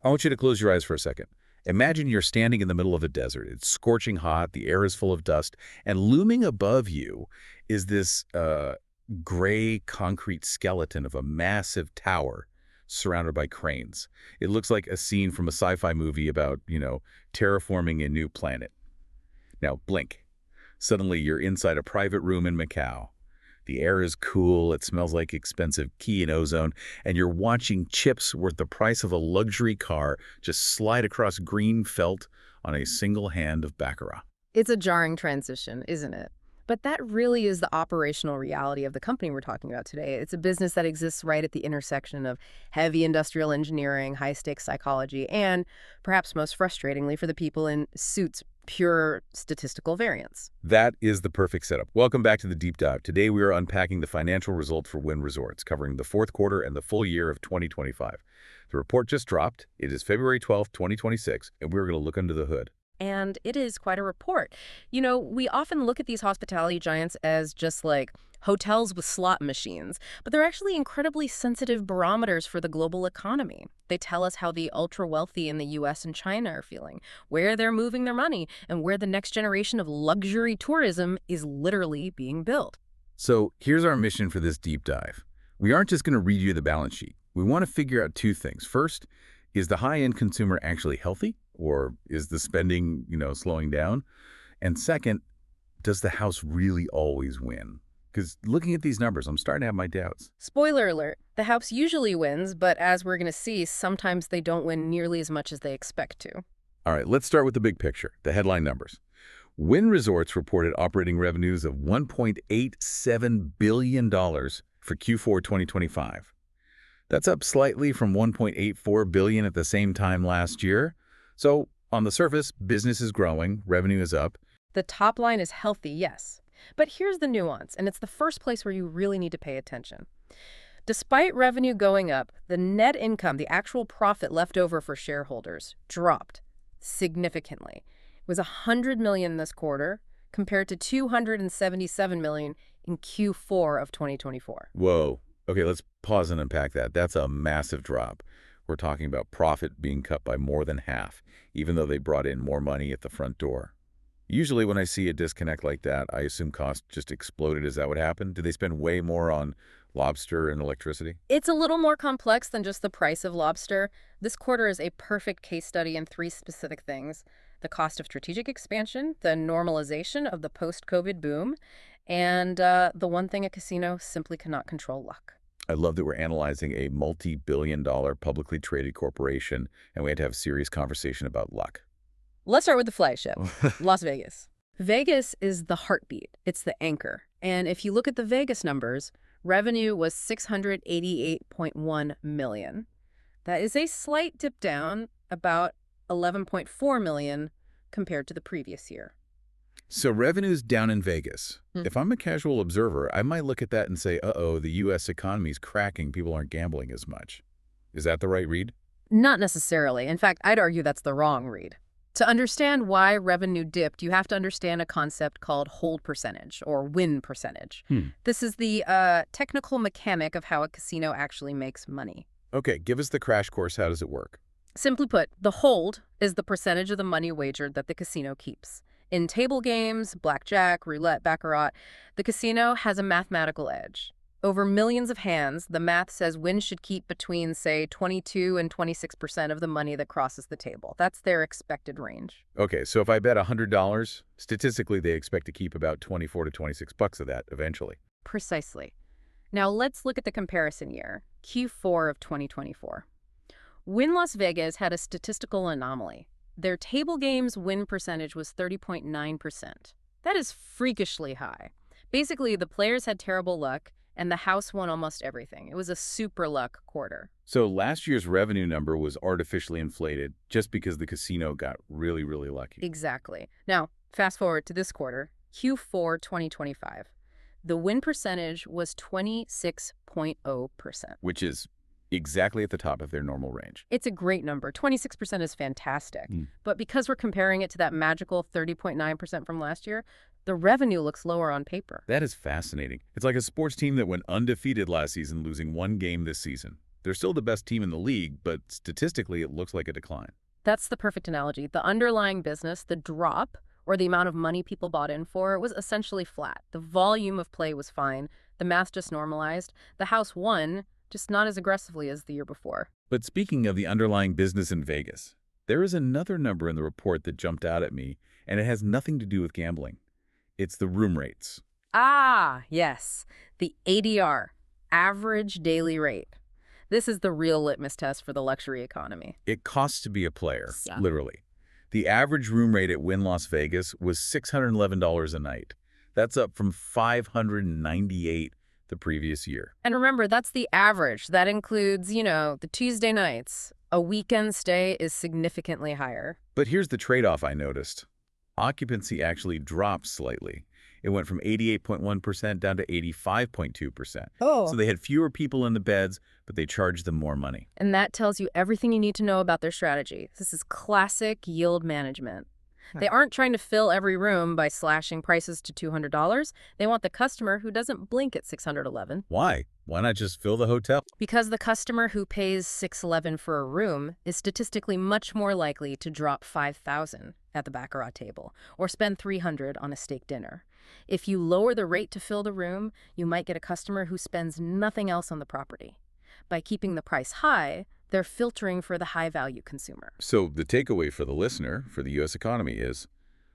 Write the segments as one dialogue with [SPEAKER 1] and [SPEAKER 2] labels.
[SPEAKER 1] I want you to close your eyes for a second. Imagine you're standing in the middle of a desert. It's scorching hot, the air is full of dust, and looming above you is this gray concrete skeleton of a massive tower surrounded by cranes. It looks like a scene from a sci-fi movie about, terraforming a new planet. Now, blink. Suddenly, you're inside a private room in Macau. The air is cool, it smells like expensive key and ozone, and you're watching chips worth the price of a luxury car just slide across green felt on a single hand of baccarat.
[SPEAKER 2] It's a jarring transition, isn't it? But that really is the operational reality of the company we're talking about today. It's a business that exists right at the intersection of heavy industrial engineering, high-stakes psychology, and, perhaps most frustratingly for the people in suits, pure statistical variance.
[SPEAKER 1] That is the perfect setup. Welcome back to the Deep Dive. Today we are unpacking the financial results for Wynn Resorts, covering the fourth quarter and the full year of 2025. The report just dropped. It is February 12th, 2026, and we're going to look under the hood.
[SPEAKER 2] And it is quite a report. You know, we often look at these hospitality giants as just like hotels with slot machines, but they're actually incredibly sensitive barometers for the global economy. They tell us how the ultra-wealthy in the US and China are feeling, where they're moving their money, and where the next generation of luxury tourism is literally being built.
[SPEAKER 1] So here's our mission for this deep dive. We aren't just going to read you the balance sheet. We want to figure out two things. First, is the high-end consumer actually healthy? Or is the spending, slowing down? And second, does the house really always win? Because looking at these numbers, I'm starting to have my doubts.
[SPEAKER 2] Spoiler alert, the house usually wins, but as we're going to see, sometimes they don't win nearly as much as they expect to.
[SPEAKER 1] All right, let's start with the big picture, the headline numbers. Wynn Resorts reported operating revenues of $1.87 billion for Q4 2025. That's up slightly from $1.84 billion at the same time last year. So, on the surface, business is growing, revenue is up.
[SPEAKER 2] The top line is healthy, yes. But here's the nuance, and it's the first place where you really need to pay attention. Despite revenue going up, the net income, the actual profit left over for shareholders, dropped significantly. It was $100 million this quarter, compared to $277 million in Q4 of 2024.
[SPEAKER 1] Whoa. Okay, let's pause and unpack that. That's a massive drop. We're talking about profit being cut by more than half, even though they brought in more money at the front door. Usually when I see a disconnect like that, I assume costs just exploded. Is that what happened? Did they spend way more on lobster and electricity?
[SPEAKER 2] It's a little more complex than just the price of lobster. This quarter is a perfect case study in three specific things: the cost of strategic expansion, the normalization of the post-COVID boom, and the one thing a casino simply cannot control: luck.
[SPEAKER 1] I love that we're analyzing a multi-billion-dollar publicly traded corporation, and we had to have a serious conversation about luck.
[SPEAKER 2] Let's start with the flagship, Las Vegas. Vegas is the heartbeat. It's the anchor. And if you look at the Vegas numbers, revenue was $688.1 million. That is a slight dip down, about $11.4 million compared to the previous year.
[SPEAKER 1] So revenue's down in Vegas. If I'm a casual observer, I might look at that and say, uh-oh, the U.S. economy's cracking. People aren't gambling as much. Is that the right read?
[SPEAKER 2] Not necessarily. In fact, I'd argue that's the wrong read. To understand why revenue dipped, you have to understand a concept called hold percentage, or win percentage. This is the technical mechanic of how a casino actually makes money.
[SPEAKER 1] Okay, give us the crash course. How does it work?
[SPEAKER 2] Simply put, the hold is the percentage of the money wagered that the casino keeps. In table games, blackjack, roulette, baccarat, the casino has a mathematical edge. Over millions of hands, the math says Wynn should keep between, say, 22 and 26% of the money that crosses the table. That's their expected range.
[SPEAKER 1] Okay, so if I bet $100, statistically they expect to keep about 24 to 26 bucks of that eventually.
[SPEAKER 2] Precisely. Now let's look at the comparison year, Q4 of 2024. Wynn Las Vegas had a statistical anomaly. Their table games win percentage was 30.9%. That is freakishly high. Basically, the players had terrible luck, and the house won almost everything. It was a super luck quarter.
[SPEAKER 1] So last year's revenue number was artificially inflated just because the casino got really, really lucky.
[SPEAKER 2] Exactly. Now, fast forward to this quarter, Q4 2025. The win percentage was 26.0%.
[SPEAKER 1] Which is exactly at the top of their normal range.
[SPEAKER 2] It's a great number. 26% is fantastic. But because we're comparing it to that magical 30.9% from last year, the revenue looks lower on paper.
[SPEAKER 1] That is fascinating. It's like a sports team that went undefeated last season, losing one game this season. They're still the best team in the league, but statistically it looks like a decline.
[SPEAKER 2] That's the perfect analogy. The underlying business, the drop, or the amount of money people bought in for, was essentially flat. The volume of play was fine. The math just normalized. The house won, just not as aggressively as the year before.
[SPEAKER 1] But speaking of the underlying business in Vegas, there is another number in the report that jumped out at me, and it has nothing to do with gambling. It's the room rates.
[SPEAKER 2] Ah, yes. The ADR, average daily rate. This is the real litmus test for the luxury economy.
[SPEAKER 1] It costs to be a player,
[SPEAKER 2] Yeah.
[SPEAKER 1] literally. The average room rate at Wynn Las Vegas was $611 a night. That's up from $598 the previous year.
[SPEAKER 2] And remember, that's the average. That includes, the Tuesday nights. A weekend stay is significantly higher.
[SPEAKER 1] But here's the trade-off I noticed. Occupancy actually dropped slightly. It went from 88.1% down to 85.2%.
[SPEAKER 2] Oh.
[SPEAKER 1] So they had fewer people in the beds, but they charged them more money.
[SPEAKER 2] And that tells you everything you need to know about their strategy. This is classic yield management. They aren't trying to fill every room by slashing prices to $200. They want the customer who doesn't blink at $611.
[SPEAKER 1] Why? Why not just fill the hotel?
[SPEAKER 2] Because the customer who pays $611 for a room is statistically much more likely to drop $5,000 at the baccarat table or spend $300 on a steak dinner. If you lower the rate to fill the room, you might get a customer who spends nothing else on the property. By keeping the price high, they're filtering for the high-value consumer.
[SPEAKER 1] So the takeaway for the listener, for the U.S. economy is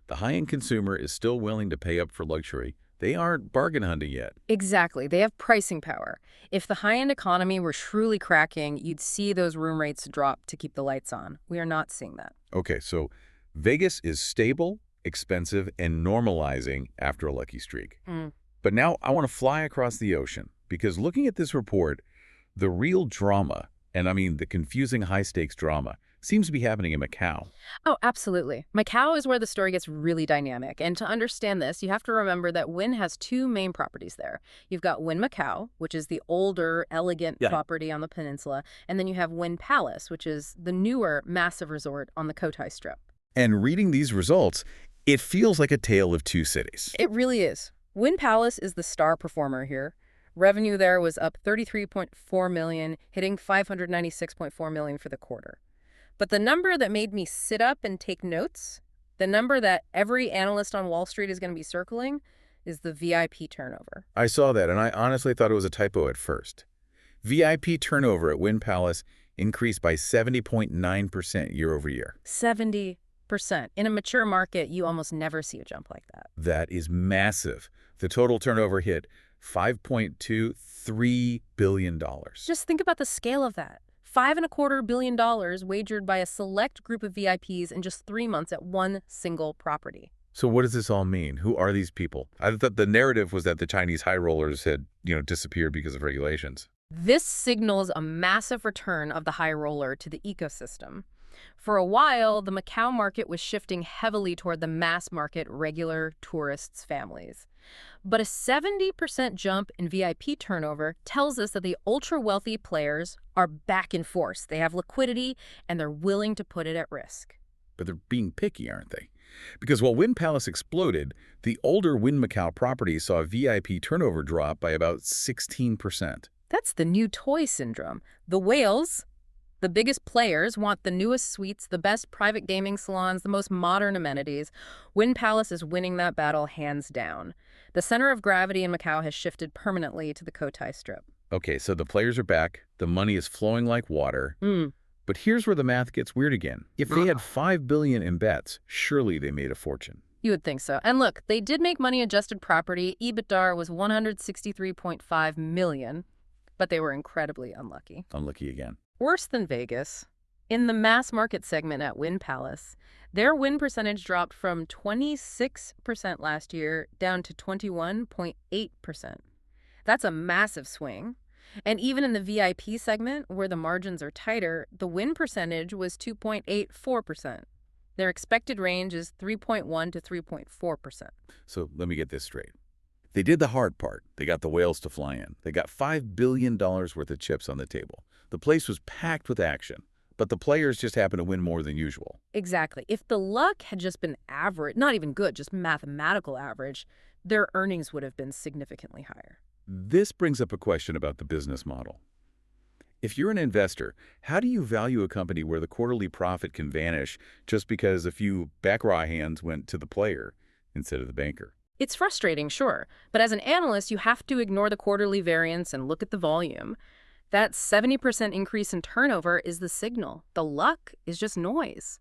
[SPEAKER 1] the high-end consumer is still willing to pay up for luxury. They aren't bargain hunting yet.
[SPEAKER 2] Exactly. They have pricing power. If the high-end economy were truly cracking, you'd see those room rates drop to keep the lights on. We are not seeing that.
[SPEAKER 1] Okay, so Vegas is stable, expensive, and normalizing after a lucky streak. But now I want to fly across the ocean because looking at this report, the real drama, and I mean the confusing high-stakes drama, seems to be happening in Macau.
[SPEAKER 2] Oh, absolutely. Macau is where the story gets really dynamic. And to understand this, you have to remember that Wynn has two main properties there. You've got Wynn Macau, which is the older, elegant property on the peninsula. And then you have Wynn Palace, which is the newer, massive resort on the Cotai Strip.
[SPEAKER 1] And reading these results, it feels like a tale of two cities.
[SPEAKER 2] It really is. Wynn Palace is the star performer here. Revenue there was up $33.4 million, hitting $596.4 million for the quarter. But the number that made me sit up and take notes, the number that every analyst on Wall Street is going to be circling, is the VIP turnover.
[SPEAKER 1] I saw that, and I honestly thought it was a typo at first. VIP turnover at Wynn Palace increased by 70.9% year over year.
[SPEAKER 2] 70%. In a mature market, you almost never see a jump like that.
[SPEAKER 1] That is massive. The total turnover hit $5.23 billion.
[SPEAKER 2] Just think about the scale of that. $5.25 billion wagered by a select group of VIPs in just 3 months at one single property.
[SPEAKER 1] So what does this all mean? Who are these people? I thought the narrative was that the Chinese high rollers had, disappeared because of regulations.
[SPEAKER 2] This signals a massive return of the high roller to the ecosystem. For a while, the Macau market was shifting heavily toward the mass market regular tourists' families. But a 70% jump in VIP turnover tells us that the ultra-wealthy players are back in force. They have liquidity, and they're willing to put it at risk.
[SPEAKER 1] But they're being picky, aren't they? Because while Wynn Palace exploded, the older Wynn Macau property saw VIP turnover drop by about 16%.
[SPEAKER 2] That's the new toy syndrome. The whales, the biggest players, want the newest suites, the best private gaming salons, the most modern amenities. Wynn Palace is winning that battle hands down. The center of gravity in Macau has shifted permanently to the Cotai Strip.
[SPEAKER 1] Okay, so the players are back. The money is flowing like water. But here's where the math gets weird again. If they had $5 billion in bets, surely they made a fortune.
[SPEAKER 2] You would think so. And look, they did make money adjusted property. EBITDA was $163.5 million, but they were incredibly unlucky.
[SPEAKER 1] Unlucky again.
[SPEAKER 2] Worse than Vegas. In the mass market segment at Wynn Palace, their win percentage dropped from 26% last year down to 21.8%. That's a massive swing. And even in the VIP segment, where the margins are tighter, the win percentage was 2.84%. Their expected range is 3.1 to 3.4%.
[SPEAKER 1] So let me get this straight. They did the hard part. They got the whales to fly in. They got $5 billion worth of chips on the table. The place was packed with action, but the players just happened to win more than usual.
[SPEAKER 2] Exactly. If the luck had just been average, not even good, just mathematical average, their earnings would have been significantly higher.
[SPEAKER 1] This brings up a question about the business model. If you're an investor, how do you value a company where the quarterly profit can vanish just because a few backrow hands went to the player instead of the banker?
[SPEAKER 2] It's frustrating, sure, but as an analyst, you have to ignore the quarterly variance and look at the volume. That 70% increase in turnover is the signal. The luck is just noise.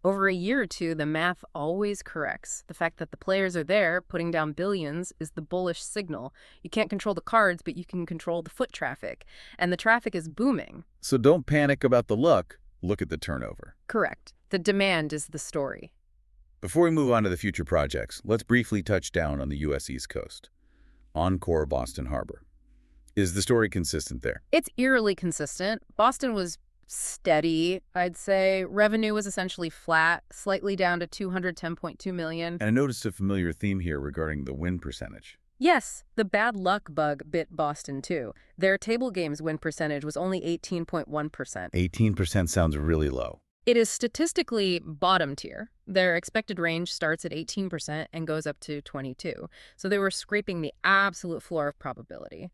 [SPEAKER 2] Over a year or two, the math always corrects. The fact that the players are there, putting down billions, is the bullish signal. You can't control the cards, but you can control the foot traffic. And the traffic is booming.
[SPEAKER 1] So don't panic about the luck. Look at the turnover.
[SPEAKER 2] Correct. The demand is the story.
[SPEAKER 1] Before we move on to the future projects, let's briefly touch down on the U.S. East Coast. Encore Boston Harbor. Is the story consistent there?
[SPEAKER 2] It's eerily consistent. Boston was steady, I'd say. Revenue was essentially flat, slightly down to $210.2 million.
[SPEAKER 1] And I noticed a familiar theme here regarding the win percentage.
[SPEAKER 2] Yes, the bad luck bug bit Boston too. Their table games win percentage was only 18.1%.
[SPEAKER 1] 18% sounds really low.
[SPEAKER 2] It is statistically bottom tier. Their expected range starts at 18% and goes up to 22%. So they were scraping the absolute floor of probability.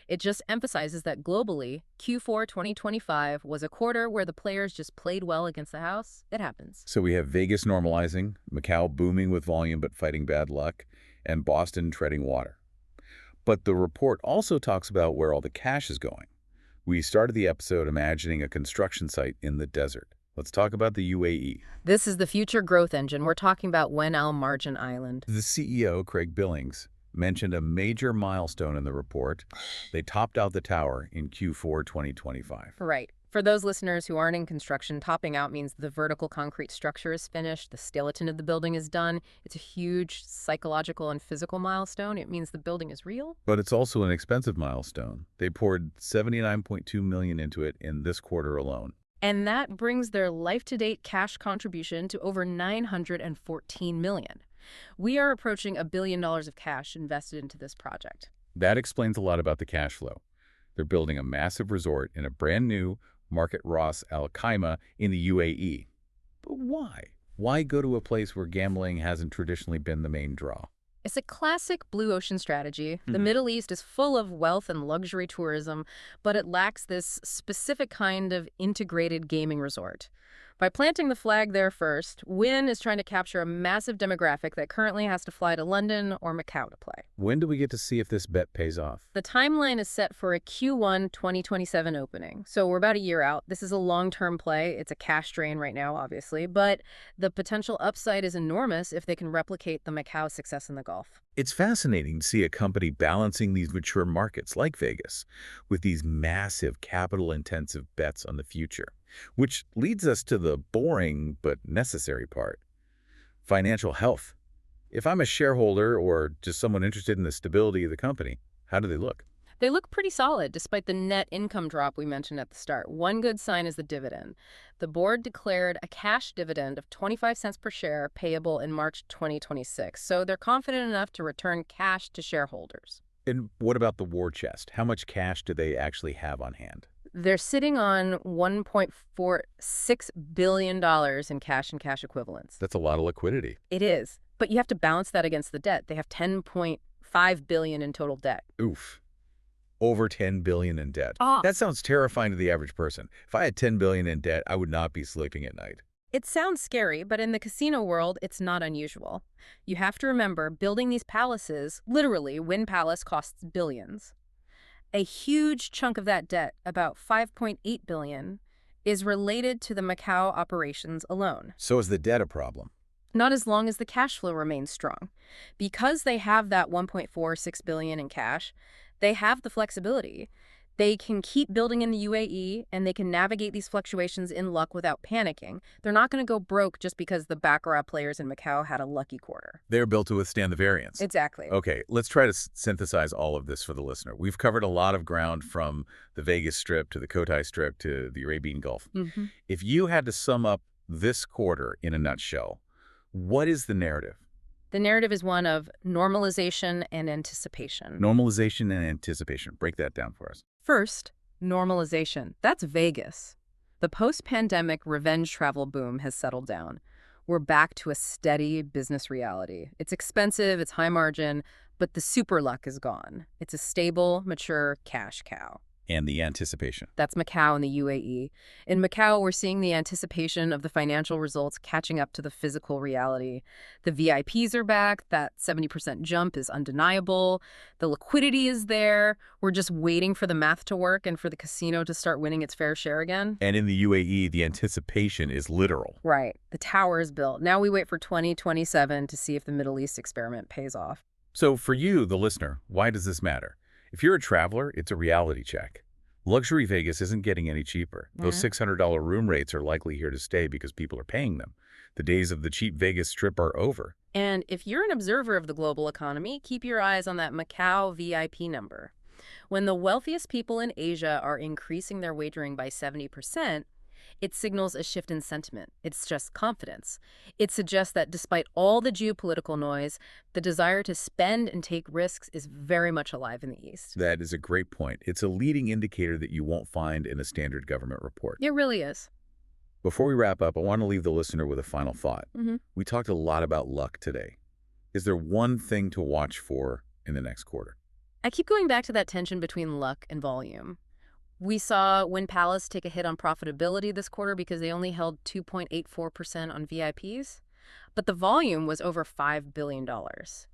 [SPEAKER 2] It just emphasizes that globally, Q4 2025 was a quarter where the players just played well against the house. It happens.
[SPEAKER 1] So we have Vegas normalizing, Macau booming with volume but fighting bad luck, and Boston treading water. But the report also talks about where all the cash is going. We started the episode imagining a construction site in the desert. Let's talk about the UAE.
[SPEAKER 2] This is the future growth engine. We're talking about Wynn Al Marjan Island.
[SPEAKER 1] The CEO, Craig Billings, mentioned a major milestone in the report. They topped out the tower in Q4 2025.
[SPEAKER 2] Right. For those listeners who aren't in construction, topping out means the vertical concrete structure is finished, the skeleton of the building is done. It's a huge psychological and physical milestone. It means the building is real.
[SPEAKER 1] But it's also an expensive milestone. They poured $79.2 million into it in this quarter alone.
[SPEAKER 2] And that brings their life-to-date cash contribution to over $914 million. We are approaching $1 billion of cash invested into this project.
[SPEAKER 1] That explains a lot about the cash flow. They're building a massive resort in a brand new Market Ras Al Khaimah in the UAE. But why? Why go to a place where gambling hasn't traditionally been the main draw?
[SPEAKER 2] It's a classic blue ocean strategy. The Middle East is full of wealth and luxury tourism, but it lacks this specific kind of integrated gaming resort. By planting the flag there first, Wynn is trying to capture a massive demographic that currently has to fly to London or Macau to play.
[SPEAKER 1] When do we get to see if this bet pays off?
[SPEAKER 2] The timeline is set for a Q1 2027 opening, so we're about a year out. This is a long-term play. It's a cash drain right now, obviously, but the potential upside is enormous if they can replicate the Macau success in the Gulf.
[SPEAKER 1] It's fascinating to see a company balancing these mature markets like Vegas with these massive capital-intensive bets on the future, which leads us to the boring but necessary part: financial health. If I'm a shareholder or just someone interested in the stability of the company, how do they look?
[SPEAKER 2] They look pretty solid despite the net income drop we mentioned at the start. One good sign is the dividend. The board declared a cash dividend of 25 cents per share payable in March 2026, so they're confident enough to return cash to shareholders.
[SPEAKER 1] And what about the war chest? How much cash do they actually have on hand?
[SPEAKER 2] They're sitting on $1.46 billion in cash and cash equivalents.
[SPEAKER 1] That's a lot of liquidity.
[SPEAKER 2] It is, but you have to balance that against the debt. They have $10.5 billion in total debt.
[SPEAKER 1] Oof. Over $10 billion in debt.
[SPEAKER 2] Ah.
[SPEAKER 1] That sounds terrifying to the average person. If I had $10 billion in debt, I would not be sleeping at night.
[SPEAKER 2] It sounds scary, but in the casino world, it's not unusual. You have to remember, building these palaces, literally, Wynn Palace costs billions. A huge chunk of that debt, about $5.8 billion, is related to the Macau operations alone.
[SPEAKER 1] So is the debt a problem?
[SPEAKER 2] Not as long as the cash flow remains strong. Because they have that $1.46 billion in cash, they have the flexibility. They can keep building in the UAE, and they can navigate these fluctuations in luck without panicking. They're not going to go broke just because the baccarat players in Macau had a lucky quarter.
[SPEAKER 1] They're built to withstand the variance.
[SPEAKER 2] Exactly.
[SPEAKER 1] Okay, let's try to synthesize all of this for the listener. We've covered a lot of ground from the Vegas Strip to the Cotai Strip to the Arabian Gulf. If you had to sum up this quarter in a nutshell, what is the narrative?
[SPEAKER 2] The narrative is one of normalization and anticipation.
[SPEAKER 1] Normalization and anticipation. Break that down for us.
[SPEAKER 2] First, normalization. That's Vegas. The post-pandemic revenge travel boom has settled down. We're back to a steady business reality. It's expensive, it's high margin, but the super luck is gone. It's a stable, mature cash cow.
[SPEAKER 1] And the anticipation.
[SPEAKER 2] That's Macau and the UAE. In Macau, we're seeing the anticipation of the financial results catching up to the physical reality. The VIPs are back. That 70% jump is undeniable. The liquidity is there. We're just waiting for the math to work and for the casino to start winning its fair share again.
[SPEAKER 1] And in the UAE, the anticipation is literal.
[SPEAKER 2] Right. The tower is built. Now we wait for 2027 to see if the Middle East experiment pays off.
[SPEAKER 1] So for you, the listener, why does this matter? If you're a traveler, it's a reality check. Luxury Vegas isn't getting any cheaper. Those $600 room rates are likely here to stay because people are paying them. The days of the cheap Vegas Strip are over.
[SPEAKER 2] And if you're an observer of the global economy, keep your eyes on that Macau VIP number. When the wealthiest people in Asia are increasing their wagering by 70%, it signals a shift in sentiment. It's just confidence. It suggests that despite all the geopolitical noise, the desire to spend and take risks is very much alive in the East.
[SPEAKER 1] That is a great point. It's a leading indicator that you won't find in a standard government report.
[SPEAKER 2] It really is.
[SPEAKER 1] Before we wrap up, I want to leave the listener with a final thought.
[SPEAKER 2] Mm-hmm.
[SPEAKER 1] We talked a lot about luck today. Is there one thing to watch for in the next quarter?
[SPEAKER 2] I keep going back to that tension between luck and volume. We saw Wynn Palace take a hit on profitability this quarter because they only held 2.84% on VIPs, but the volume was over $5 billion.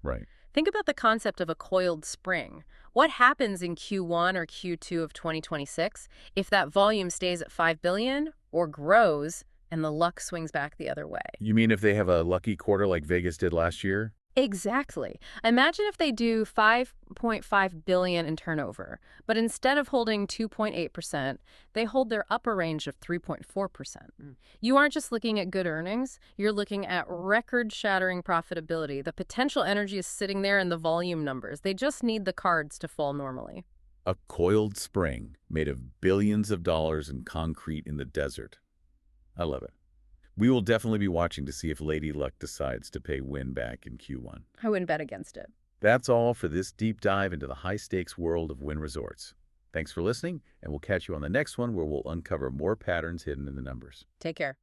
[SPEAKER 1] Right.
[SPEAKER 2] Think about the concept of a coiled spring. What happens in Q1 or Q2 of 2026 if that volume stays at $5 billion or grows and the luck swings back the other way?
[SPEAKER 1] You mean if they have a lucky quarter like Vegas did last year?
[SPEAKER 2] Exactly. Imagine if they do 5.5 billion in turnover, but instead of holding 2.8%, they hold their upper range of 3.4%. You aren't just looking at good earnings, you're looking at record-shattering profitability. The potential energy is sitting there in the volume numbers. They just need the cards to fall normally.
[SPEAKER 1] A coiled spring made of billions of dollars in concrete in the desert. I love it. We will definitely be watching to see if Lady Luck decides to pay Wynn back in Q1.
[SPEAKER 2] I wouldn't bet against it.
[SPEAKER 1] That's all for this deep dive into the high-stakes world of Wynn Resorts. Thanks for listening, and we'll catch you on the next one where we'll uncover more patterns hidden in the numbers.
[SPEAKER 2] Take care.